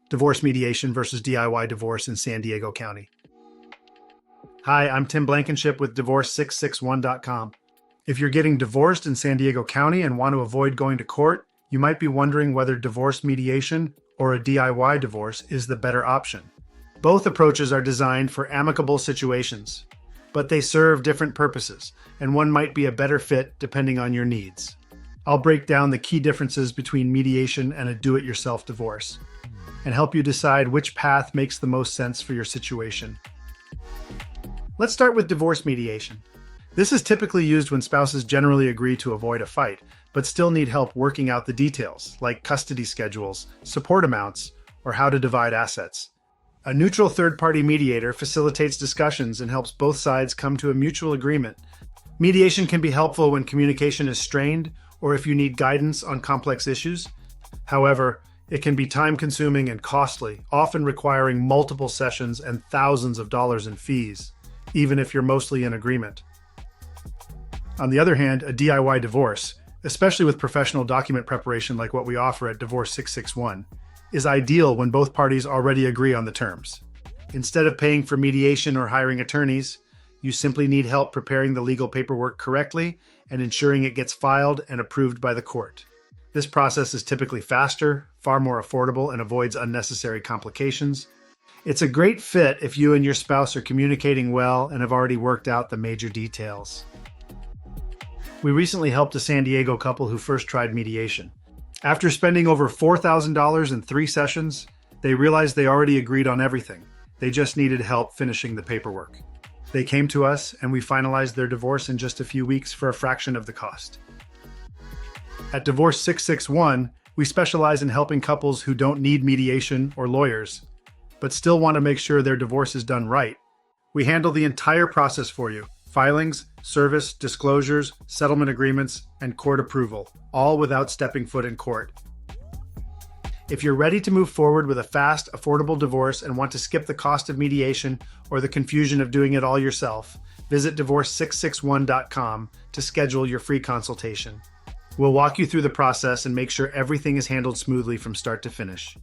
Divorce Mediation versus DIY Divorce in San Diego County. Hi, I'm Tim Blankenship with Divorce661.com. If you're getting divorced in San Diego County and want to avoid going to court, you might be wondering whether divorce mediation or a DIY divorce is the better option. Both approaches are designed for amicable situations, but they serve different purposes, and one might be a better fit depending on your needs. I'll break down the key differences between mediation and a do-it-yourself divorce, and help you decide which path makes the most sense for your situation. Let's start with divorce mediation. This is typically used when spouses generally agree to avoid a fight, but still need help working out the details, like custody schedules, support amounts, or how to divide assets. A neutral third-party mediator facilitates discussions and helps both sides come to a mutual agreement. Mediation can be helpful when communication is strained or if you need guidance on complex issues. However, it can be time-consuming and costly, often requiring multiple sessions and thousands of dollars in fees, even if you're mostly in agreement. On the other hand, a DIY divorce, especially with professional document preparation like what we offer at Divorce 661, is ideal when both parties already agree on the terms. Instead of paying for mediation or hiring attorneys, you simply need help preparing the legal paperwork correctly and ensuring it gets filed and approved by the court. This process is typically faster, far more affordable, and avoids unnecessary complications. It's a great fit if you and your spouse are communicating well and have already worked out the major details. We recently helped a San Diego couple who first tried mediation. After spending over $4,000 in 3 sessions, they realized they already agreed on everything. They just needed help finishing the paperwork. They came to us and we finalized their divorce in just a few weeks for a fraction of the cost. At Divorce 661, we specialize in helping couples who don't need mediation or lawyers, but still want to make sure their divorce is done right. We handle the entire process for you: filings, service, disclosures, settlement agreements, and court approval, all without stepping foot in court. If you're ready to move forward with a fast, affordable divorce and want to skip the cost of mediation or the confusion of doing it all yourself, visit Divorce661.com to schedule your free consultation. We'll walk you through the process and make sure everything is handled smoothly from start to finish.